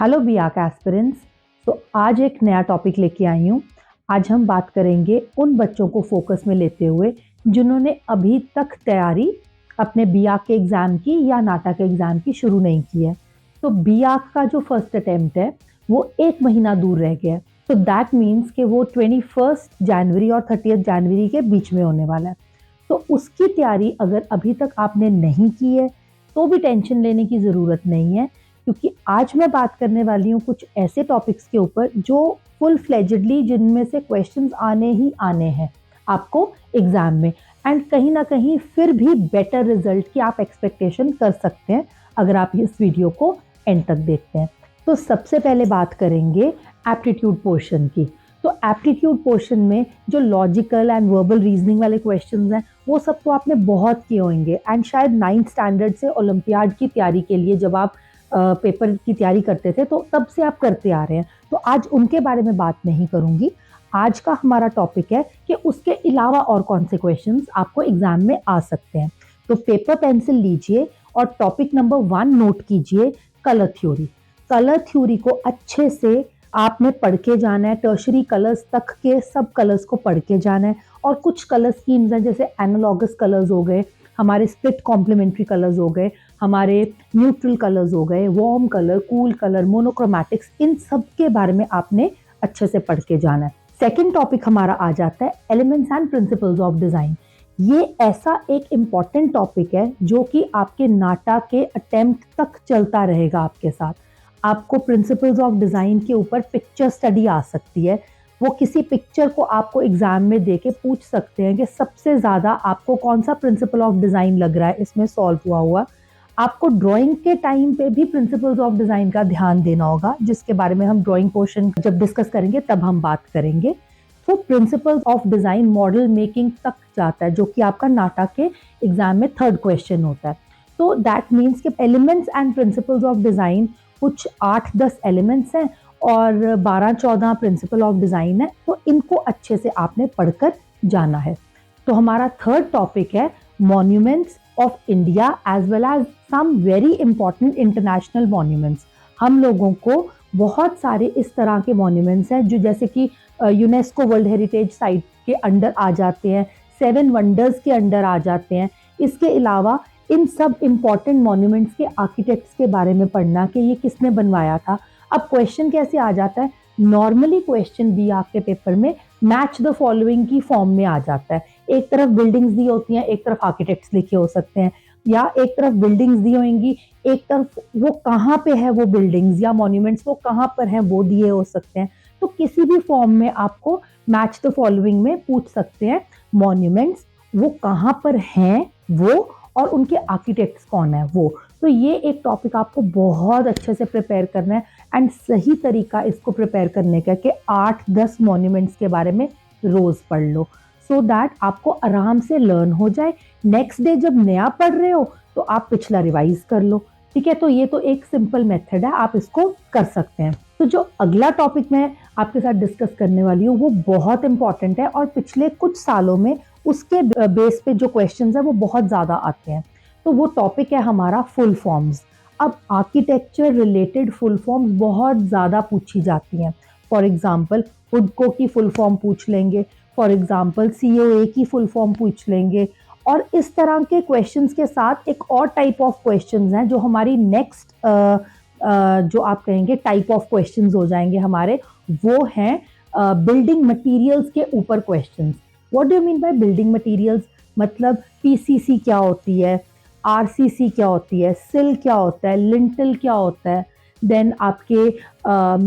Hello बीआक aspirants. तो आज एक नया टॉपिक लेके आई हूँ। आज हम बात करेंगे उन बच्चों को फोकस में लेते हुए जिन्होंने अभी तक तैयारी अपने बीआक के एग्ज़ाम की या नाटा के एग्ज़ाम की शुरू नहीं की है। तो बीआक का जो फर्स्ट अटेम्प्ट है वो 1 महीना दूर रह गया है। तो दैट मीन्स कि वो 21 जनवरी और 30 जनवरी के बीच में होने वाला है। तो उसकी तैयारी अगर अभी तक आपने नहीं की है तो भी टेंशन लेने की ज़रूरत नहीं है, क्योंकि आज मैं बात करने वाली हूँ कुछ ऐसे टॉपिक्स के ऊपर जो फुल फ्लेजेडली जिनमें से क्वेश्चंस आने ही आने हैं आपको एग्जाम में, एंड कहीं ना कहीं फिर भी बेटर रिजल्ट की आप एक्सपेक्टेशन कर सकते हैं अगर आप इस वीडियो को एंड तक देखते हैं। तो सबसे पहले बात करेंगे एप्टीट्यूड पोर्शन की। तो एप्टीट्यूड पोर्शन में जो लॉजिकल एंड वर्बल रीजनिंग वाले क्वेश्चंस हैं वो सब तो आपने बहुत किए होंगे, एंड शायद 9th स्टैंडर्ड से ओलंपियाड की तैयारी के लिए जब आप पेपर की तैयारी करते थे तो तब से आप करते आ रहे हैं। तो आज उनके बारे में बात नहीं करूंगी। आज का हमारा टॉपिक है कि उसके अलावा और कौन से क्वेश्चंस आपको एग्जाम में आ सकते हैं। तो पेपर पेंसिल लीजिए और टॉपिक नंबर 1 नोट कीजिए, कलर थ्योरी। कलर थ्योरी को अच्छे से आपने पढ़ के जाना है, टर्शरी कलर्स तक के सब कलर्स को पढ़ के जाना है। और कुछ कलर स्कीम्स हैं जैसे एनालॉगस कलर्स हो गए, हमारे स्प्लिट कॉम्प्लीमेंट्री कलर्स हो गए, हमारे न्यूट्रल कलर्स हो गए, वार्म कलर, कूल कलर, मोनोक्रोमैटिक्स, इन सब के बारे में आपने अच्छे से पढ़ के जाना है। सेकंड टॉपिक हमारा आ जाता है elements and principles of design. ये ऐसा एक इम्पॉर्टेंट टॉपिक है जो कि आपके नाटा के अटेम्प्ट तक चलता रहेगा आपके साथ। आपको प्रिंसिपल्स ऑफ डिज़ाइन के ऊपर पिक्चर स्टडी आ सकती है। वो किसी पिक्चर को आपको एग्जाम में दे के पूछ सकते हैं कि सबसे ज़्यादा आपको कौन सा प्रिंसिपल ऑफ डिज़ाइन लग रहा है इसमें सॉल्व हुआ। आपको ड्राइंग के टाइम पे भी प्रिंसिपल्स ऑफ डिज़ाइन का ध्यान देना होगा, जिसके बारे में हम ड्राइंग पोर्शन जब डिस्कस करेंगे तब हम बात करेंगे। तो principles of design model making तक जाता है, जो कि आपका नाटा के एग्जाम में 3rd क्वेश्चन होता है। तो दैट मीन्स कि elements and principles of design कुछ 8-10 एलिमेंट्स हैं और 12-14 प्रिंसिपल ऑफ डिज़ाइन है। तो इनको अच्छे से आपने पढ़कर जाना है। तो हमारा 3rd टॉपिक है monuments of India as well as some very important international monuments. हम लोगों को बहुत सारे इस तरह के मॉन्यूमेंट्स हैं जो जैसे कि यूनेस्को वर्ल्ड हेरिटेज साइट के अंडर आ जाते हैं, 7 वंडर्स के अंडर आ जाते हैं। इसके अलावा इन सब इम्पॉर्टेंट मॉन्यूमेंट्स के आर्किटेक्ट्स के बारे में पढ़ना कि ये किसने बनवाया था। अब क्वेश्चन कैसे आ जाता है, नॉर्मली क्वेश्चन भी आपके पेपर में मैच द फॉलोइंग की फॉर्म में आ जाता है। एक तरफ बिल्डिंग्स दी होती हैं, एक तरफ आर्किटेक्ट्स लिखे हो सकते हैं, या एक तरफ बिल्डिंग्स दी होंगी, एक तरफ वो कहाँ पे है वो बिल्डिंग्स या मॉन्यूमेंट्स वो कहाँ पर हैं वो दिए हो सकते हैं। तो किसी भी फॉर्म में आपको मैच द फॉलोइंग में पूछ सकते हैं मॉन्यूमेंट्स वो कहाँ पर हैं वो, और उनके आर्किटेक्ट्स कौन है वो। तो ये एक टॉपिक आपको बहुत अच्छे से प्रिपेयर करना है, एंड सही तरीका इसको प्रिपेयर करने का कि 8-10 मॉन्यूमेंट्स के बारे में रोज पढ़ लो, सो दैट आपको आराम से लर्न हो जाए। नेक्स्ट डे जब नया पढ़ रहे हो तो आप पिछला रिवाइज कर लो। ठीक है, तो ये तो एक सिंपल मेथड है, आप इसको कर सकते हैं। तो जो अगला टॉपिक मैं आपके साथ डिस्कस करने वाली हूँ वो बहुत इंपॉर्टेंट है, और पिछले कुछ सालों में उसके बेस पे जो क्वेश्चंस है वो बहुत ज़्यादा आते हैं। तो वो टॉपिक है हमारा फुल फॉर्म्स। अब आर्किटेक्चर रिलेटेड फुल फॉर्म्स बहुत ज़्यादा पूछी जाती हैं। फॉर एग्जाम्पल हुडको की फुल फॉर्म पूछ लेंगे, फॉर एग्जाम्पल COA की फुल फॉर्म पूछ लेंगे, और इस तरह के क्वेश्चंस के साथ एक और टाइप ऑफ क्वेश्चंस हैं जो हमारी नेक्स्ट जो आप कहेंगे टाइप ऑफ क्वेश्चंस हो जाएंगे हमारे, वो हैं बिल्डिंग मटेरियल्स के ऊपर questions. What do you mean by building materials? मतलब PCC क्या होती है, RCC क्या होती है, सिल क्या होता है, लिंटल क्या होता है, देन आपके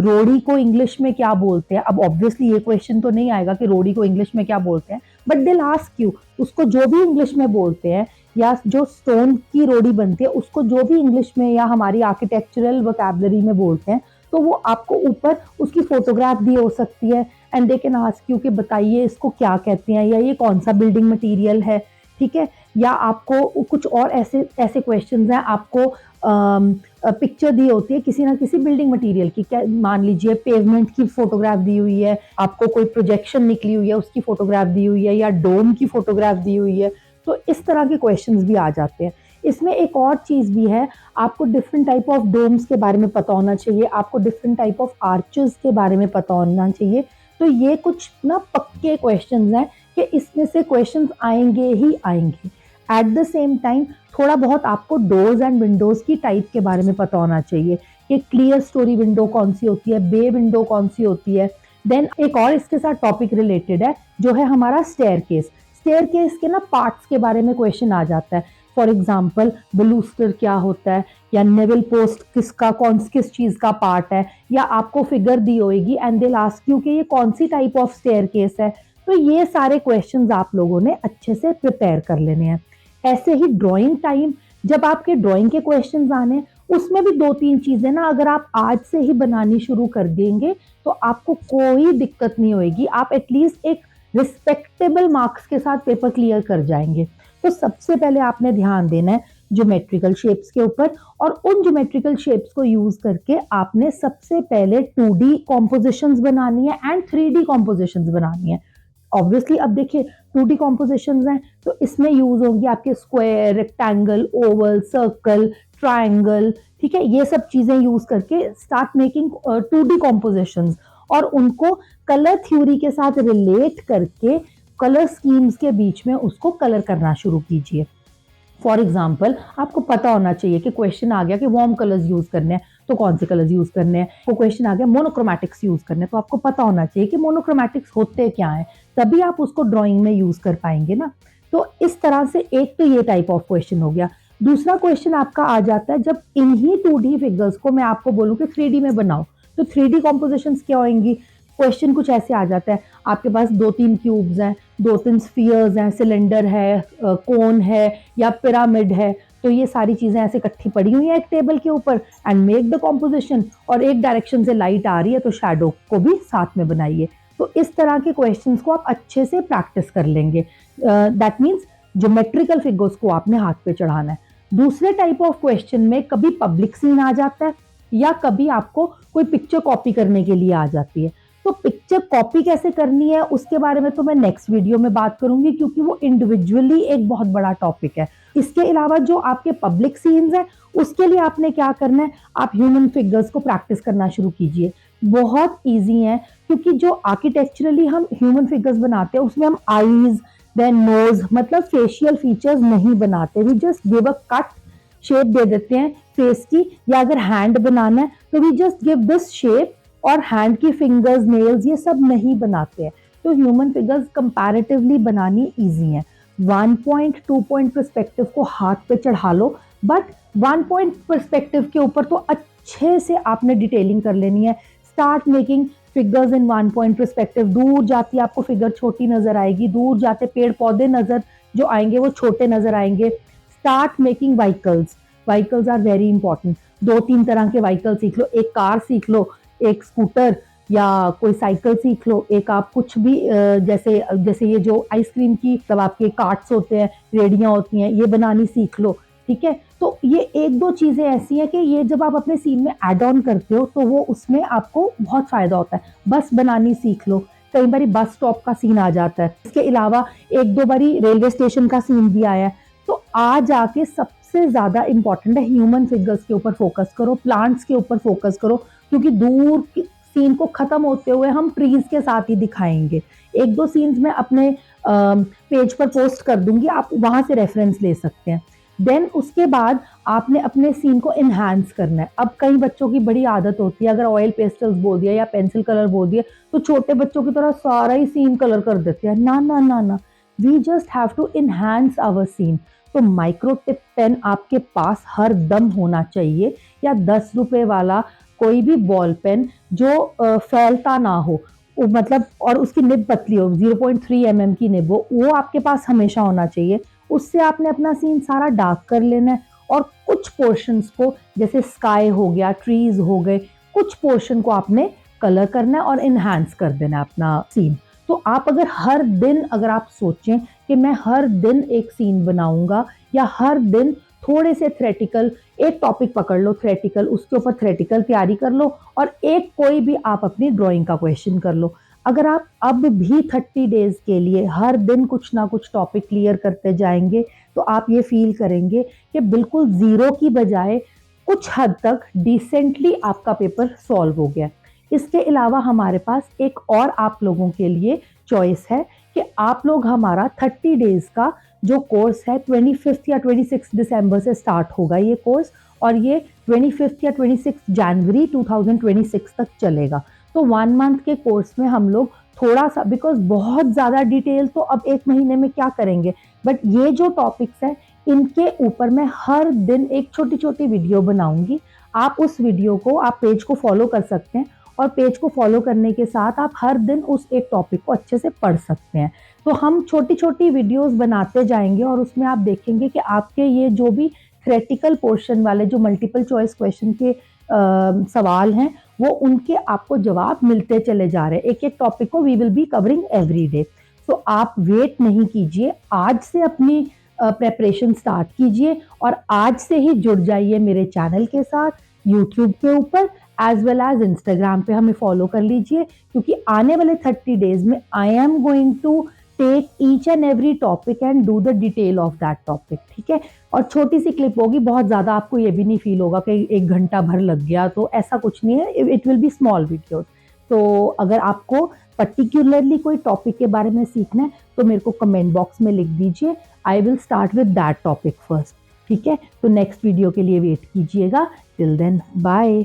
रोड़ी को इंग्लिश में क्या बोलते हैं। अब ऑब्वियसली ये क्वेश्चन तो नहीं आएगा कि रोड़ी को इंग्लिश में क्या बोलते हैं, बट दे आस्क यू उसको जो भी इंग्लिश में बोलते हैं, या जो स्टोन की रोड़ी बनती है उसको जो भी इंग्लिश में या हमारी आर्किटेक्चरल वोकैबुलरी में बोलते हैं, तो वो आपको ऊपर उसकी फोटोग्राफ दी हो सकती है, and they can ask you कि बताइए इसको क्या कहते हैं या ये कौन सा बिल्डिंग मटेरियल है। ठीक है, या आपको कुछ और ऐसे ऐसे क्वेश्चंस हैं, आपको पिक्चर दी होती है किसी ना किसी बिल्डिंग मटेरियल की, क्या मान लीजिए पेवमेंट की फोटोग्राफ दी हुई है, आपको कोई प्रोजेक्शन निकली हुई है उसकी फोटोग्राफ दी हुई है, या डोम की फोटोग्राफ दी हुई है। तो इस तरह के क्वेश्चंस भी आ जाते हैं। इसमें एक और चीज़ भी है, आपको डिफरेंट टाइप ऑफ डोम्स के बारे में पता होना चाहिए, आपको डिफरेंट टाइप ऑफ आर्चेस के बारे में पता होना चाहिए। तो ये कुछ ना पक्के क्वेश्चंस हैं कि इसमें से क्वेश्चंस आएंगे ही आएंगे। एट द सेम टाइम थोड़ा बहुत आपको डोर्स एंड विंडोज की टाइप के बारे में पता होना चाहिए कि क्लियर स्टोरी विंडो कौन सी होती है, बे विंडो कौन सी होती है। देन एक और इसके साथ टॉपिक रिलेटेड है जो है हमारा स्टेयरकेस। स्टेयरकेस के ना पार्ट्स के बारे में क्वेश्चन आ जाता है। फॉर एग्जाम्पल बलूस्टर क्या होता है, या नेवल पोस्ट किसका किस चीज का पार्ट है, या आपको फिगर दी होगी एंड दे आस्क यू कि ये कौन सी टाइप ऑफ स्टेयरकेस है। तो ये सारे क्वेश्चंस आप लोगों ने अच्छे से प्रिपेयर कर लेने हैं। ऐसे ही ड्राइंग टाइम, जब आपके ड्राइंग के क्वेश्चंस आने, उसमें भी 2-3 चीजें ना अगर आप आज से ही बनानी शुरू कर देंगे तो आपको कोई दिक्कत नहीं होगी, आप एटलीस्ट एक रिस्पेक्टेबल मार्क्स के साथ पेपर क्लियर कर जाएंगे। तो सबसे पहले आपने ध्यान देना है ज्योमेट्रिकल शेप्स के ऊपर, और उन ज्योमेट्रिकल शेप्स को यूज करके आपने सबसे पहले 2D कॉम्पोजिशंस बनानी है एंड 3D कॉम्पोजिशंस बनानी है। ऑब्वियसली अब देखिए 2D कॉम्पोजिशंस हैं तो इसमें यूज होंगी आपके square, rectangle, Oval, circle, triangle, ठीक है, ये सब चीजें यूज करके स्टार्ट मेकिंग 2D कॉम्पोजिशंस, और उनको कलर थ्योरी के साथ रिलेट करके कलर स्कीम्स के बीच में उसको कलर करना शुरू कीजिए। फॉर एग्जाम्पल आपको पता होना चाहिए कि क्वेश्चन आ गया कि वार्म कलर्स यूज करने हैं तो कौन से कलर्स यूज करने हैं, वो क्वेश्चन आ गया मोनोक्रोमैटिक्स यूज करने हैं तो आपको पता होना चाहिए कि मोनोक्रोमैटिक्स होते क्या हैं, तभी आप उसको ड्राइंग में यूज कर पाएंगे ना। तो इस तरह से एक तो ये टाइप ऑफ क्वेश्चन हो गया। दूसरा क्वेश्चन आपका आ जाता है जब इन्हीं 2D फिगर्स को मैं आपको बोलूं कि 3D में बनाओ, तो 3D कॉम्पोजिशंस क्या होंगी। क्वेश्चन कुछ ऐसे आ जाता है, आपके पास 2-3 क्यूब्स हैं, 2-3 स्फीयर्स हैं, सिलेंडर है, कोन है या पिरामिड है, तो ये सारी चीजें ऐसे इकट्ठी पड़ी हुई हैं एक टेबल के ऊपर, एंड मेक द कॉम्पोजिशन। और एक डायरेक्शन से लाइट आ रही है तो शैडो को भी साथ में बनाइए। तो इस तरह के क्वेश्चंस को आप अच्छे से प्रैक्टिस कर लेंगे। दैट मीन्स ज्योमेट्रिकल फिगर्स को आपने हाथ पे चढ़ाना है। दूसरे टाइप ऑफ क्वेश्चन में कभी पब्लिक सीन आ जाता है या कभी आपको कोई पिक्चर कॉपी करने के लिए आ जाती है। तो पिक्चर कॉपी कैसे करनी है उसके बारे में तो मैं नेक्स्ट वीडियो में बात करूंगी, क्योंकि वो इंडिविजुअली एक बहुत बड़ा टॉपिक है। इसके अलावा जो आपके पब्लिक सीन्स हैं उसके लिए आपने क्या करना है, आप ह्यूमन फिगर्स को प्रैक्टिस करना शुरू कीजिए। बहुत इजी है, क्योंकि जो आर्किटेक्चरली हम ह्यूमन फिगर्स बनाते हैं उसमें हम आईज, देन नोज, मतलब फेशियल फीचर्स नहीं बनाते, we just give a cut shape दे देते हैं फेस की, या अगर हैंड बनाना है तो we just give this shape, और हैंड की फिंगर्स, नेल्स, ये सब नहीं बनाते हैं। तो ह्यूमन फिगर्स कंपैरेटिवली बनानी इजी है। 1 पॉइंट 2 पॉइंट पर्सपेक्टिव को हाथ पे चढ़ा लो, बट 1 पॉइंट पर्सपेक्टिव के ऊपर तो अच्छे से आपने डिटेलिंग कर लेनी है। Start making figures in 1 point perspective, दूर जाती आपको फिगर छोटी नजर आएगी, दूर जाते पेड़ पौधे नजर जो आएंगे वो छोटे नजर आएंगे। Start making vehicles, vehicles are very important. 2-3 तरह के व्हीकल सीख लो, एक कार सीख लो, एक स्कूटर या कोई साइकिल सीख लो, एक आप कुछ भी जैसे जैसे ये जो आइसक्रीम की तब आपके कार्ट्स होते हैं, रेडियां होती हैं, ये बनानी सीख लो, ठीक है। तो ये 1-2 चीजें ऐसी हैं कि ये जब आप अपने सीन में ऐड ऑन करते हो तो वो उसमें आपको बहुत फायदा होता है। बस बनानी सीख लो, कई बार बस स्टॉप का सीन आ जाता है, इसके अलावा 1-2 बारी रेलवे स्टेशन का सीन भी आया है। तो आज आके सबसे ज्यादा इंपॉर्टेंट है ह्यूमन फिगर्स के ऊपर फोकस करो, प्लांट्स के ऊपर फोकस करो, क्योंकि दूर सीन को खत्म होते हुए हम ट्रीज के साथ ही दिखाएंगे। 1-2 सीन्स में अपने पेज पर पोस्ट कर दूंगी, आप वहां से रेफरेंस ले सकते हैं। देन उसके बाद आपने अपने सीन को इनहांस करना है। अब कई बच्चों की बड़ी आदत होती है, अगर ऑयल पेस्टल्स बोल दिया या पेंसिल कलर बोल दिया तो छोटे बच्चों की तरह सारा ही सीन कलर कर देते हैं। ना ना ना ना, we just have to enhance our scene. तो माइक्रो टिप पेन आपके पास हर दम होना चाहिए, या 10 रुपए वाला कोई भी बॉल पेन जो फैलता ना हो, मतलब, और उसकी निब पतली हो, 0.3 mm की निब हो, वो आपके पास हमेशा होना चाहिए। उससे आपने अपना सीन सारा डार्क कर लेना है, और कुछ पोर्शंस को जैसे स्काई हो गया, ट्रीज हो गए, कुछ पोर्शन को आपने कलर करना है और इनहांस कर देना है अपना सीन। तो आप अगर हर दिन अगर आप सोचें कि मैं हर दिन एक सीन बनाऊंगा, या हर दिन थोड़े से थ्रेटिकल, एक टॉपिक पकड़ लो थ्रेटिकल, उसके ऊपर थ्रेटिकल तैयारी कर लो, और एक कोई भी आप अपनी ड्राइंग का क्वेश्चन कर लो। अगर आप अब भी 30 डेज के लिए हर दिन कुछ ना कुछ टॉपिक क्लियर करते जाएंगे तो आप ये फील करेंगे कि बिल्कुल ज़ीरो की बजाय कुछ हद तक डिसेंटली आपका पेपर सॉल्व हो गया। इसके अलावा हमारे पास एक और आप लोगों के लिए चॉइस है कि आप लोग हमारा 30 डेज़ का जो कोर्स है 25 या 26 दिसंबर से स्टार्ट होगा ये कोर्स, और ये 25 या 26 जनवरी 2026 तक चलेगा। तो 1 मंथ के कोर्स में हम लोग थोड़ा सा, बिकॉज बहुत ज़्यादा डिटेल तो अब 1 महीने में क्या करेंगे, बट ये जो टॉपिक्स हैं इनके ऊपर मैं हर दिन एक छोटी छोटी वीडियो बनाऊंगी। आप उस वीडियो को, आप पेज को फॉलो कर सकते हैं, और पेज को फॉलो करने के साथ आप हर दिन उस एक टॉपिक को अच्छे से पढ़ सकते हैं। तो हम छोटी छोटी वीडियोस बनाते जाएंगे और उसमें आप देखेंगे कि आपके ये जो भी थ्योरेटिकल पोर्शन वाले जो मल्टीपल चॉइस क्वेश्चन के सवाल हैं वो उनके आपको जवाब मिलते चले जा रहे हैं। एक एक टॉपिक को we will be covering every day. तो आप वेट नहीं कीजिए, आज से अपनी प्रेपरेशन स्टार्ट कीजिए और आज से ही जुड़ जाइए मेरे चैनल के साथ यूट्यूब के ऊपर एज वेल एज इंस्टाग्राम पे हमें फॉलो कर लीजिए, क्योंकि आने वाले 30 डेज में I am going to take each and every topic and do the detail of that topic, ठीक है। और छोटी सी क्लिप होगी, बहुत ज़्यादा आपको ये भी नहीं फील होगा कि 1 घंटा भर लग गया, तो ऐसा कुछ नहीं है, it will be small videos. तो अगर आपको पर्टिकुलरली कोई टॉपिक के बारे में सीखना है तो मेरे को कमेंट बॉक्स में लिख दीजिए, I will start with that topic first, ठीक है। तो नेक्स्ट वीडियो के लिए वेट कीजिएगा। Till then bye.